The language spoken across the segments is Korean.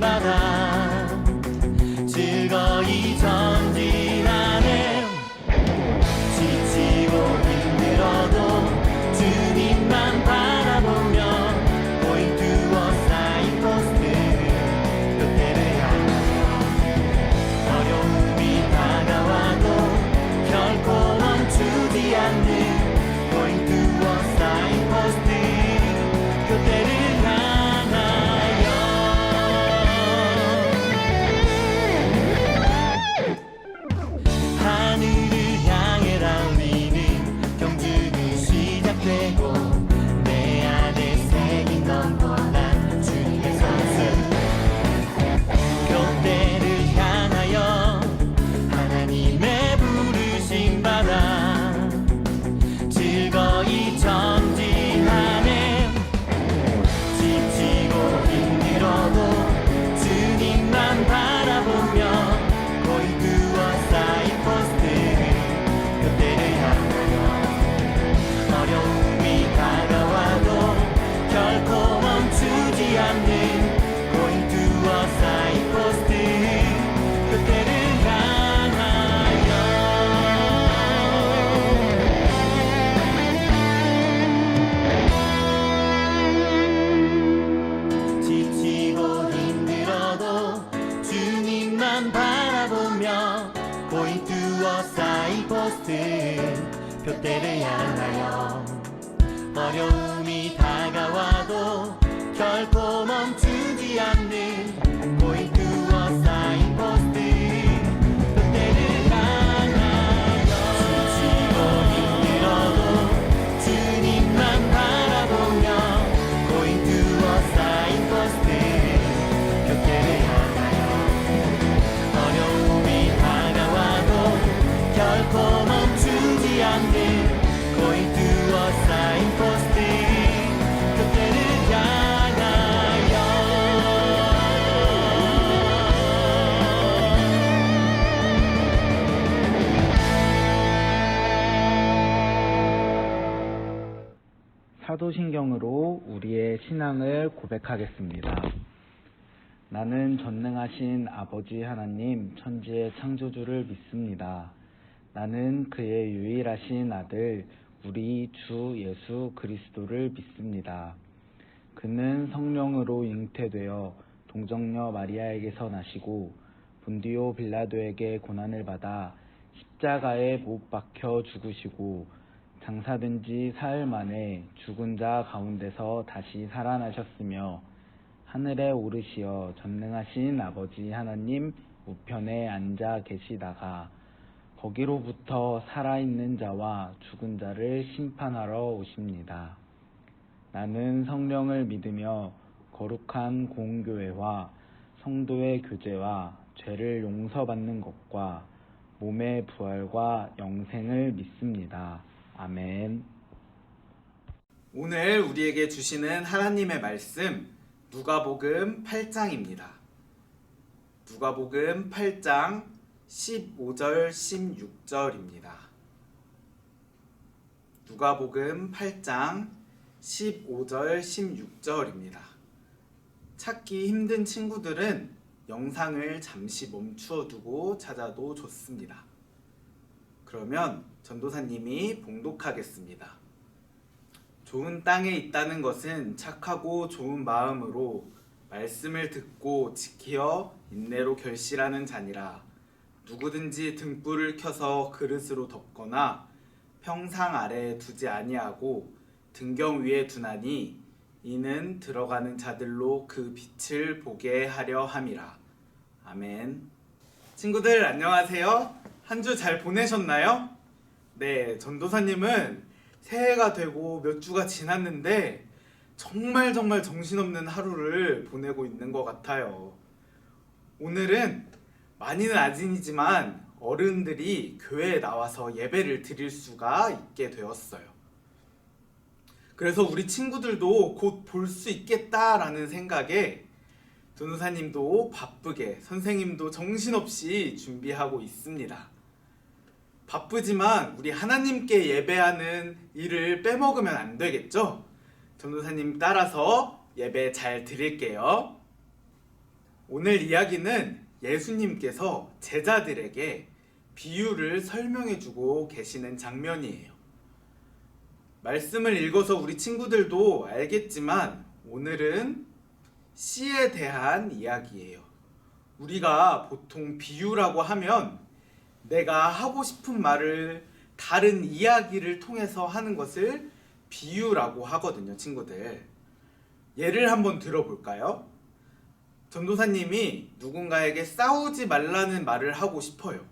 바다 즐거이 전진하네. 지치고 힘들어도 주님만 바라보며 Going to a signpost 그때를 향하여 어려움이 다가와도 결코 멈추지 않는 Going to a signpost 그때를 향하여. 하늘을 향해 달리는 경주는 시작되고 내 안에 새긴 넌뻔한 주님의 손수 교대를 향하여 하나님의 부르심 받아 즐거이 전진하네. 지치고 힘들어도 주님만 바라보며 Going to a signpost 그때를 향하여 어려움이 다가와도 결코 멈추지 않는 Going to a signpost 그때를 향하여. 지치고 힘들어도 주님만 바라보며 Going to a signpost 표대를 향하여 어려움이 다가와도 결코 멈추지 않는 Going to a signpost 표대를 향하여. 지치고 힘들어도 주님만 바라보며 Going to a signpost 표대를 향하여 어려움이 다가와도 결코 멈추지 않는 Going to a signpost 그때를 향하여. 사도신경으로 우리의 신앙을 고백하겠습니다. 나는 전능하신 아버지 하나님 천지의 창조주를 믿습니다. 나는 그의 유일하신 아들 우리 주 예수 그리스도를 믿습니다. 그는 성령으로 잉태되어 동정녀 마리아에게서 나시고 본디오 빌라도에게 고난을 받아 십자가에 못 박혀 죽으시고 장사된 지 사흘 만에 죽은 자 가운데서 다시 살아나셨으며 하늘에 오르시어 전능하신 아버지 하나님 우편에 앉아 계시다가 거기로부터 살아있는 자와 죽은 자를 심판하러 오십니다. 나는 성령을 믿으며 거룩한 공교회와 성도의 교제와 죄를 용서받는 것과 몸의 부활과 영생을 믿습니다. 아멘. 오늘 우리에게 주시는 하나님의 말씀 누가복음 8장입니다. 누가복음 8장 15절 16절입니다. 누가복음 8장 15절 16절입니다. 찾기 힘든 친구들은 영상을 잠시 멈추어 두고 찾아도 좋습니다. 그러면 전도사님이 봉독하겠습니다. 좋은 땅에 있다는 것은 착하고 좋은 마음으로 말씀을 듣고 지키어 인내로 결실하는 자니라. 누구든지 등불을 켜서 그릇으로 덮거나 평상 아래에 두지 아니하고 등경 위에 두나니 이는 들어가는 자들로 그 빛을 보게 하려 함이라. 아멘. 친구들 안녕하세요. 한 주 잘 보내셨나요? 네, 전도사님은 새해가 되고 몇 주가 지났는데 정말 정신없는 하루를 보내고 있는 것 같아요. 오늘은 많이는 아직이지만 어른들이 교회에 나와서 예배를 드릴 수가 있게 되었어요. 그래서 우리 친구들도 곧 볼 수 있겠다라는 생각에 전도사님도 바쁘게, 선생님도 정신없이 준비하고 있습니다. 바쁘지만 우리 하나님께 예배하는 일을 빼먹으면 안 되겠죠? 전도사님 따라서 예배 잘 드릴게요. 오늘 이야기는 예수님께서 제자들에게 비유를 설명해 주고 계시는 장면이에요. 말씀을 읽어서 우리 친구들도 알겠지만 오늘은 씨에 대한 이야기예요. 우리가 보통 비유라고 하면 내가 하고 싶은 말을 다른 이야기를 통해서 하는 것을 비유라고 하거든요, 친구들. 예를 한번 들어볼까요? 전도사님이 누군가에게 싸우지 말라는 말을 하고 싶어요.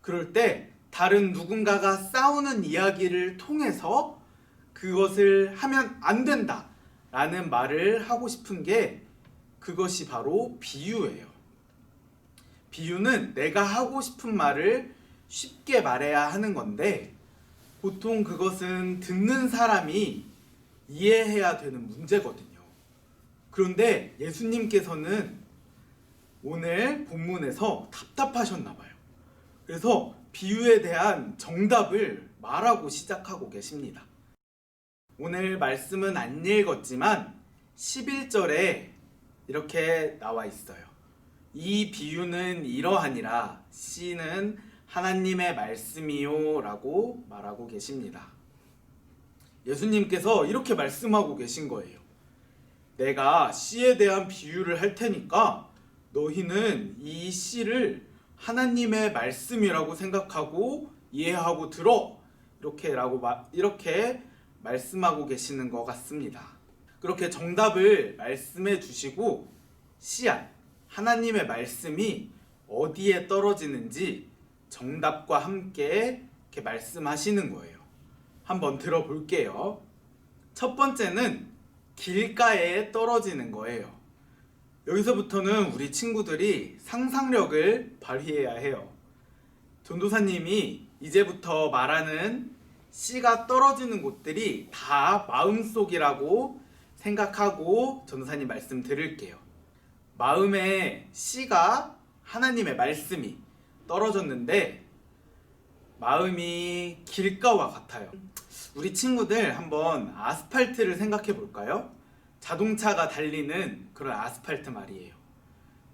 그럴 때 다른 누군가가 싸우는 이야기를 통해서 그것을 하면 안 된다 라는 말을 하고 싶은 게 그것이 바로 비유예요. 비유는 내가 하고 싶은 말을 쉽게 말해야 하는 건데 보통 그것은 듣는 사람이 이해해야 되는 문제거든요. 그런데 예수님께서는 오늘 본문에서 답답하셨나 봐요. 그래서 비유에 대한 정답을 말하고 시작하고 계십니다. 오늘 말씀은 안 읽었지만 11절에 이렇게 나와 있어요. 이 비유는 이러하니라 씨는 하나님의 말씀이요 라고 말하고 계십니다. 예수님께서 이렇게 말씀하고 계신 거예요. 내가 씨에 대한 비유를 할 테니까 너희는 이 씨를 하나님의 말씀이라고 생각하고 이해하고 들어 이렇게 말씀하고 계시는 것 같습니다. 그렇게 정답을 말씀해 주시고 씨앗 하나님의 말씀이 어디에 떨어지는지 정답과 함께 이렇게 말씀하시는 거예요. 한번 들어볼게요. 첫 번째는 길가에 떨어지는 거예요. 여기서부터는 우리 친구들이 상상력을 발휘해야 해요. 전도사님이 이제부터 말하는 씨가 떨어지는 곳들이 다 마음속이라고 생각하고 전도사님 말씀 들을게요. 마음에 씨가 하나님의 말씀이 떨어졌는데 마음이 길가와 같아요. 우리 친구들 한번 아스팔트를 생각해 볼까요? 자동차가 달리는 그런 아스팔트 말이에요.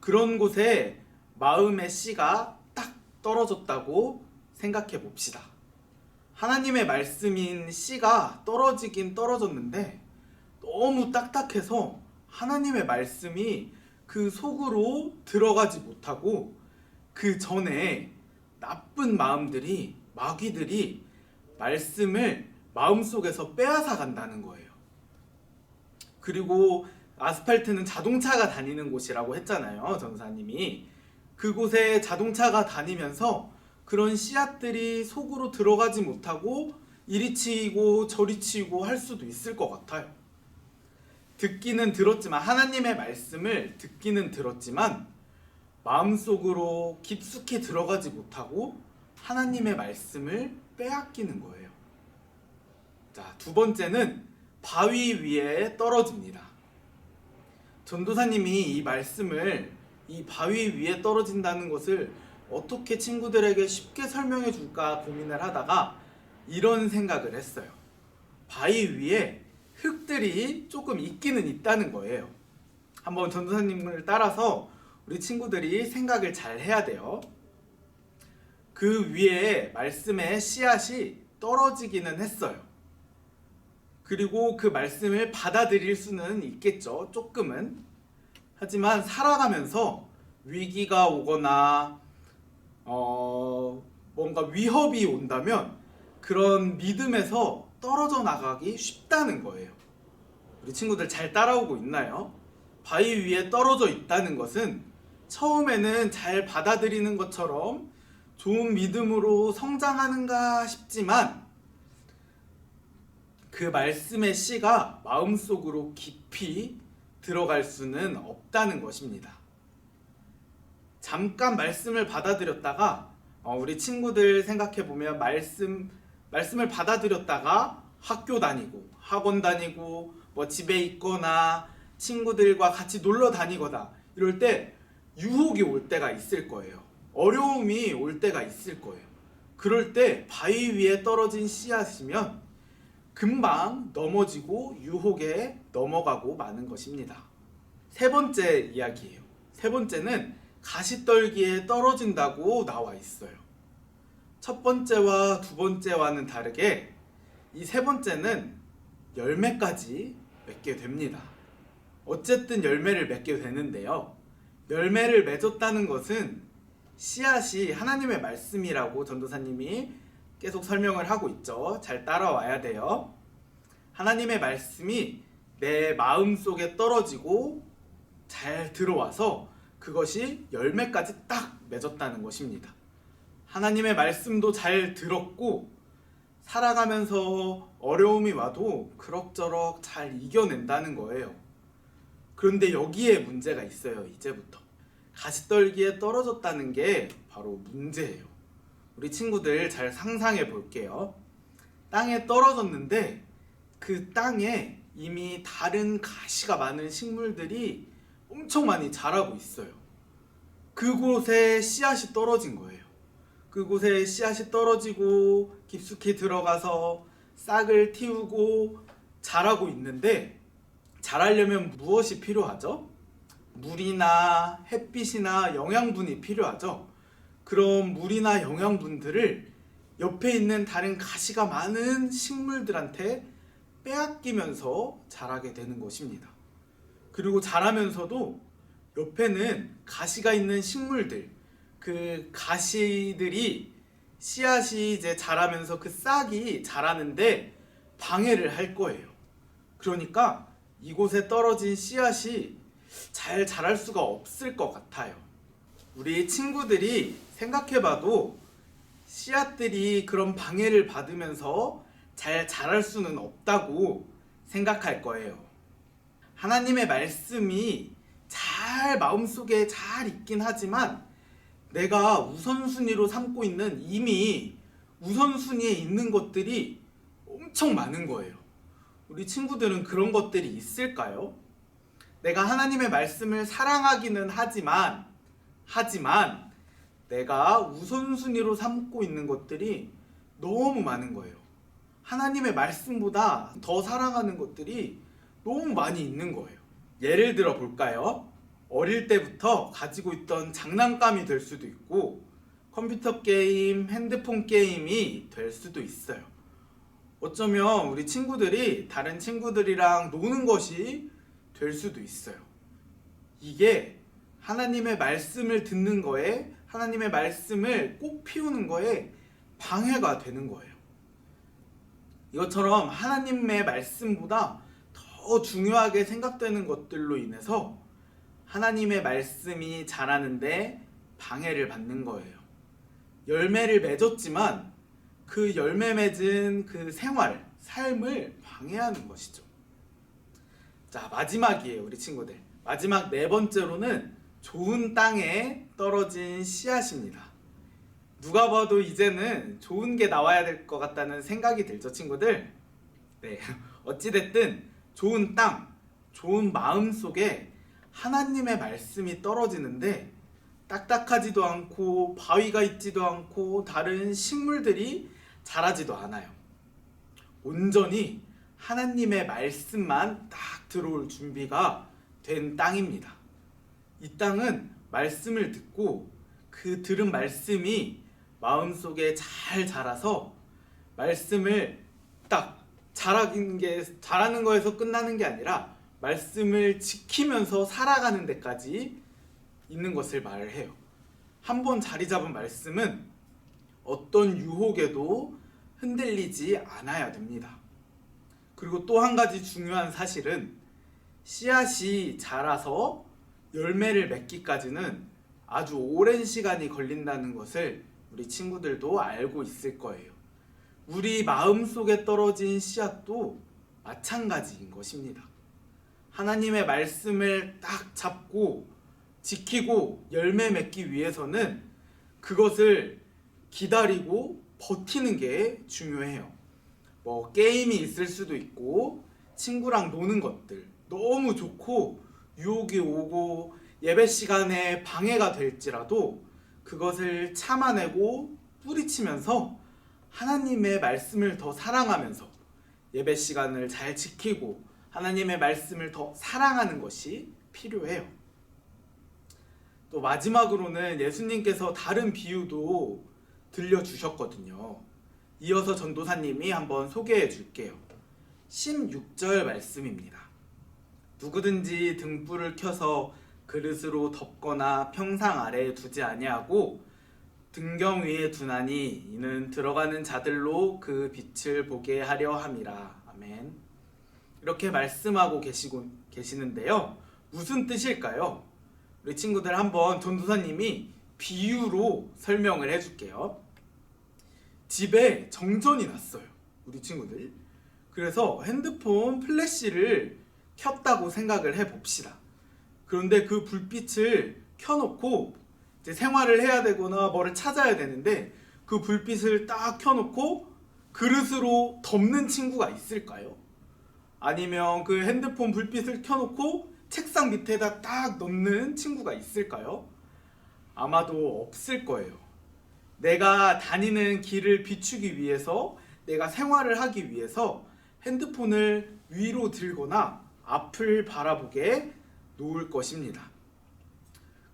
그런 곳에 마음의 씨가 딱 떨어졌다고 생각해 봅시다. 하나님의 말씀인 씨가 떨어지긴 떨어졌는데 너무 딱딱해서 하나님의 말씀이 그 속으로 들어가지 못하고 그 전에 나쁜 마음들이 마귀들이 말씀을 마음속에서 빼앗아 간다는 거예요. 그리고 아스팔트는 자동차가 다니는 곳이라고 했잖아요, 전사님이. 그곳에 자동차가 다니면서 그런 씨앗들이 속으로 들어가지 못하고 이리 치이고 저리 치이고 할 수도 있을 것 같아요. 듣기는 들었지만 하나님의 말씀을 듣기는 들었지만 마음속으로 깊숙이 들어가지 못하고 하나님의 말씀을 빼앗기는 거예요. 자, 두 번째는 바위 위에 떨어집니다. 전도사님이 이 말씀을 이 바위 위에 떨어진다는 것을 어떻게 친구들에게 쉽게 설명해 줄까 고민을 하다가 이런 생각을 했어요. 바위 위에 흙들이 조금 있기는 있다는 거예요. 한번 전도사님을 따라서 우리 친구들이 생각을 잘 해야 돼요. 그 위에 말씀의 씨앗이 떨어지기는 했어요. 그리고 그 말씀을 받아들일 수는 있겠죠, 조금은. 하지만 살아가면서 위기가 오거나 뭔가 위협이 온다면 그런 믿음에서 떨어져 나가기 쉽다는 거예요. 우리 친구들 잘 따라오고 있나요? 바위 위에 떨어져 있다는 것은 처음에는 잘 받아들이는 것처럼 좋은 믿음으로 성장하는가 싶지만 그 말씀의 씨가 마음속으로 깊이 들어갈 수는 없다는 것입니다. 잠깐 말씀을 받아들였다가 우리 친구들 생각해보면 말씀을 받아들였다가 학교 다니고 학원 다니고 뭐 집에 있거나 친구들과 같이 놀러 다니거나 이럴 때 유혹이 올 때가 있을 거예요. 어려움이 올 때가 있을 거예요. 그럴 때 바위 위에 떨어진 씨앗이면 금방 넘어지고 유혹에 넘어가고 마는 것입니다. 세 번째 이야기예요. 세 번째는 가시떨기에 떨어진다고 나와 있어요. 첫 번째와 두 번째와는 다르게 이 세 번째는 열매까지 맺게 됩니다. 어쨌든 열매를 맺게 되는데요. 열매를 맺었다는 것은 씨앗이 하나님의 말씀이라고 전도사님이 계속 설명을 하고 있죠. 잘 따라와야 돼요. 하나님의 말씀이 내 마음속에 떨어지고 잘 들어와서 그것이 열매까지 딱 맺었다는 것입니다. 하나님의 말씀도 잘 들었고 살아가면서 어려움이 와도 그럭저럭 잘 이겨낸다는 거예요. 그런데 여기에 문제가 있어요. 이제부터 가시떨기에 떨어졌다는 게 바로 문제예요. 우리 친구들 잘 상상해 볼게요. 땅에 떨어졌는데 그 땅에 이미 다른 가시가 많은 식물들이 엄청 많이 자라고 있어요. 그곳에 씨앗이 떨어진 거예요. 그곳에 씨앗이 떨어지고 깊숙이 들어가서 싹을 틔우고 자라고 있는데, 자라려면 무엇이 필요하죠? 물이나 햇빛이나 영양분이 필요하죠. 그럼 물이나 영양분들을 옆에 있는 다른 가시가 많은 식물들한테 빼앗기면서 자라게 되는 것입니다. 그리고 자라면서도 옆에는 가시가 있는 식물들, 그 가시들이 씨앗이 이제 자라면서 그 싹이 자라는데 방해를 할 거예요. 그러니까 이곳에 떨어진 씨앗이 잘 자랄 수가 없을 것 같아요. 우리 친구들이 생각해봐도 씨앗들이 그런 방해를 받으면서 잘 자랄 수는 없다고 생각할 거예요. 하나님의 말씀이 잘 마음속에 잘 있긴 하지만 내가 우선순위로 삼고 있는 이미 우선순위에 있는 것들이 엄청 많은 거예요. 우리 친구들은 그런 것들이 있을까요? 내가 하나님의 말씀을 사랑하기는 하지만 내가 우선순위로 삼고 있는 것들이 너무 많은 거예요. 하나님의 말씀보다 더 사랑하는 것들이 너무 많이 있는 거예요. 예를 들어 볼까요? 어릴 때부터 가지고 있던 장난감이 될 수도 있고 컴퓨터 게임, 핸드폰 게임이 될 수도 있어요. 어쩌면 우리 친구들이 다른 친구들이랑 노는 것이 될 수도 있어요. 이게 하나님의 말씀을 듣는 거에, 하나님의 말씀을 꼭 피우는 거에 방해가 되는 거예요. 이것처럼 하나님의 말씀보다 더 중요하게 생각되는 것들로 인해서 하나님의 말씀이 자라는데 방해를 받는 거예요. 열매를 맺었지만 그 열매 맺은 그 생활, 삶을 방해하는 것이죠. 자, 마지막이에요, 우리 친구들. 마지막 네 번째로는 좋은 땅에 떨어진 씨앗입니다. 누가 봐도 이제는 좋은 게 나와야 될 것 같다는 생각이 들죠, 친구들? 네, 어찌됐든 좋은 땅, 좋은 마음 속에 하나님의 말씀이 떨어지는데 딱딱하지도 않고 바위가 있지도 않고 다른 식물들이 자라지도 않아요. 온전히 하나님의 말씀만 딱 들어올 준비가 된 땅입니다. 이 땅은 말씀을 듣고 그 들은 말씀이 마음속에 잘 자라서 말씀을 딱 자라는 거에서 끝나는 게 아니라 말씀을 지키면서 살아가는 데까지 있는 것을 말을 해요. 한번 자리 잡은 말씀은 어떤 유혹에도 흔들리지 않아야 됩니다. 그리고 또 한 가지 중요한 사실은 씨앗이 자라서 열매를 맺기까지는 아주 오랜 시간이 걸린다는 것을 우리 친구들도 알고 있을 거예요. 우리 마음속에 떨어진 씨앗도 마찬가지인 것입니다. 하나님의 말씀을 딱 잡고 지키고 열매 맺기 위해서는 그것을 기다리고 버티는 게 중요해요. 뭐 게임이 있을 수도 있고 친구랑 노는 것들 너무 좋고 유혹이 오고 예배 시간에 방해가 될지라도 그것을 참아내고 뿌리치면서 하나님의 말씀을 더 사랑하면서 예배 시간을 잘 지키고 하나님의 말씀을 더 사랑하는 것이 필요해요. 또 마지막으로는 예수님께서 다른 비유도 들려주셨거든요. 이어서 전도사님이 한번 소개해 줄게요. 16절 말씀입니다. 누구든지 등불을 켜서 그릇으로 덮거나 평상 아래에 두지 아니하고 등경 위에 두나니 이는 들어가는 자들로 그 빛을 보게 하려 함이라. 아멘. 이렇게 말씀하고 계시는데요. 무슨 뜻일까요? 우리 친구들 한번 전도사님이 비유로 설명을 해줄게요. 집에 정전이 났어요. 우리 친구들. 그래서 핸드폰 플래시를 켰다고 생각을 해봅시다. 그런데 그 불빛을 켜놓고 이제 생활을 해야 되거나 뭐를 찾아야 되는데 그 불빛을 딱 켜놓고 그릇으로 덮는 친구가 있을까요? 아니면 그 핸드폰 불빛을 켜놓고 책상 밑에다 딱 넣는 친구가 있을까요? 아마도 없을 거예요. 내가 다니는 길을 비추기 위해서, 내가 생활을 하기 위해서 핸드폰을 위로 들거나 앞을 바라보게 놓을 것입니다.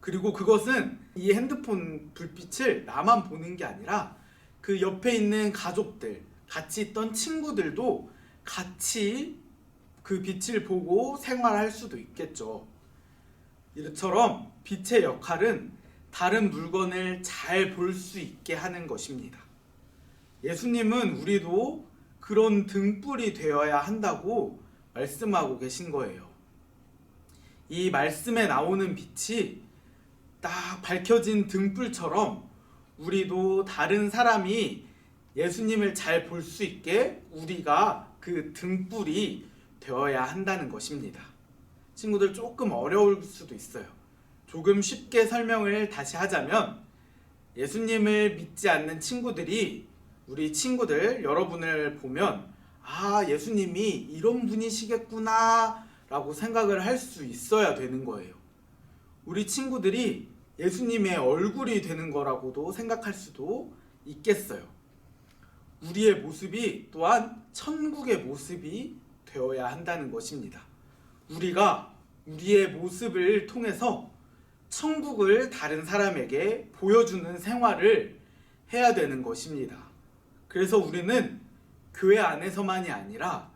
그리고 그것은 이 핸드폰 불빛을 나만 보는 게 아니라 그 옆에 있는 가족들, 같이 있던 친구들도 같이 그 빛을 보고 생활할 수도 있겠죠. 이처럼 빛의 역할은 다른 물건을 잘 볼 수 있게 하는 것입니다. 예수님은 우리도 그런 등불이 되어야 한다고 말씀하고 계신 거예요. 이 말씀에 나오는 빛이 딱 밝혀진 등불처럼 우리도 다른 사람이 예수님을 잘 볼 수 있게 우리가 그 등불이 되어야 한다는 것입니다. 친구들 조금 어려울 수도 있어요. 조금 쉽게 설명을 다시 하자면 예수님을 믿지 않는 친구들이 우리 친구들 여러분을 보면 아, 예수님이 이런 분이시겠구나 라고 생각을 할 수 있어야 되는 거예요. 우리 친구들이 예수님의 얼굴이 되는 거라고도 생각할 수도 있겠어요. 우리의 모습이 또한 천국의 모습이 되어야 한다는 것입니다. 우리가 우리의 모습을 통해서 천국을 다른 사람에게 보여주는 생활을 해야 되는 것입니다. 그래서 우리는 교회 안에서만이 아니라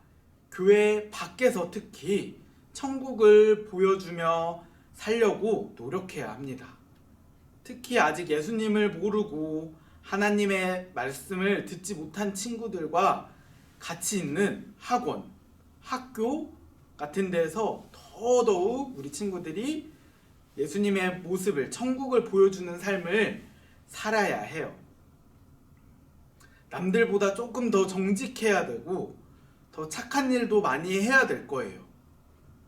교회 밖에서 특히 천국을 보여주며 살려고 노력해야 합니다. 특히 아직 예수님을 모르고 하나님의 말씀을 듣지 못한 친구들과 같이 있는 학원, 학교 같은 데서 더더욱 우리 친구들이 예수님의 모습을, 천국을 보여주는 삶을 살아야 해요. 남들보다 조금 더 정직해야 되고 더 착한 일도 많이 해야 될 거예요.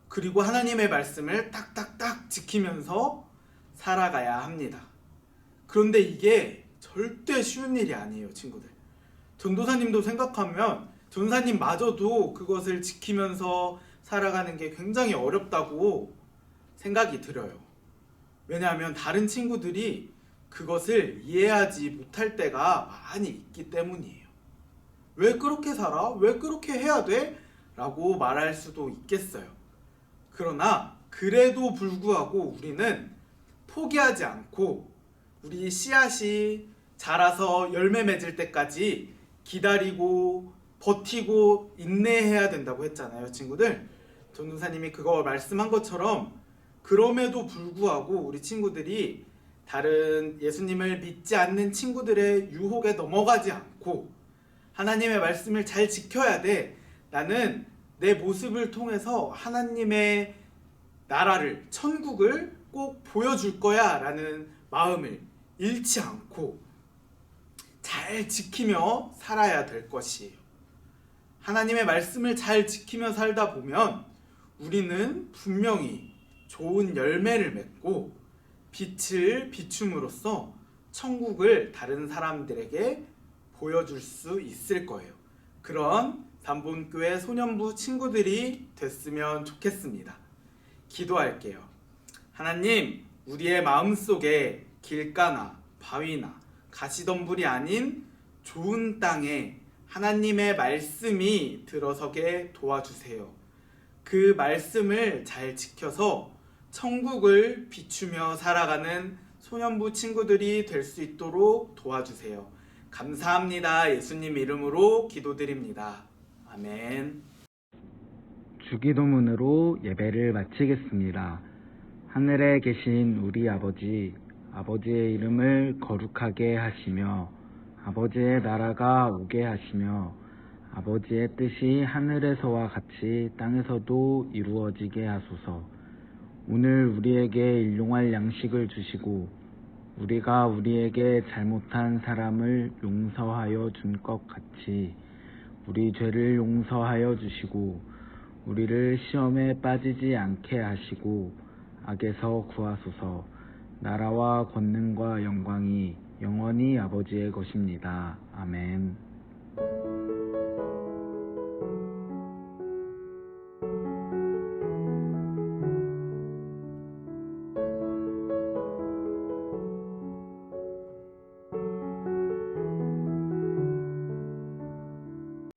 그리고 하나님의 말씀을 딱딱딱 지키면서 살아가야 합니다. 그런데 이게 절대 쉬운 일이 아니에요, 친구들. 전도사님도 생각하면 전사님마저도 그것을 지키면서 살아가는 게 굉장히 어렵다고 생각이 들어요. 왜냐하면 다른 친구들이 그것을 이해하지 못할 때가 많이 있기 때문이에요. 왜 그렇게 살아? 왜 그렇게 해야 돼? 라고 말할 수도 있겠어요. 그러나 그래도 불구하고 우리는 포기하지 않고 우리 씨앗이 자라서 열매 맺을 때까지 기다리고 버티고 인내해야 된다고 했잖아요, 친구들. 전도사님이 그거 말씀한 것처럼 그럼에도 불구하고 우리 친구들이 다른 예수님을 믿지 않는 친구들의 유혹에 넘어가지 않고 하나님의 말씀을 잘 지켜야 돼. 나는 내 모습을 통해서 하나님의 나라를, 천국을 꼭 보여줄 거야 라는 마음을 잃지 않고 잘 지키며 살아야 될 것이에요. 하나님의 말씀을 잘 지키며 살다 보면 우리는 분명히 좋은 열매를 맺고 빛을 비춤으로써 천국을 다른 사람들에게 보여줄 수 있을 거예요. 그런 삼본교회 소년부 친구들이 됐으면 좋겠습니다. 기도할게요. 하나님, 우리의 마음속에 길가나 바위나 가시덤불이 아닌 좋은 땅에 하나님의 말씀이 들어서게 도와주세요. 그 말씀을 잘 지켜서 천국을 비추며 살아가는 소년부 친구들이 될 수 있도록 도와주세요. 감사합니다. 예수님 이름으로 기도드립니다. 아멘. 주기도문으로 예배를 마치겠습니다. 하늘에 계신 우리 아버지, 아버지의 이름을 거룩하게 하시며 아버지의 나라가 오게 하시며 아버지의 뜻이 하늘에서와 같이 땅에서도 이루어지게 하소서. 오늘 우리에게 일용할 양식을 주시고 우리가 우리에게 잘못한 사람을 용서하여 준 것 같이 우리 죄를 용서하여 주시고 우리를 시험에 빠지지 않게 하시고 악에서 구하소서. 나라와 권능과 영광이 영원히 아버지의 것입니다. 아멘.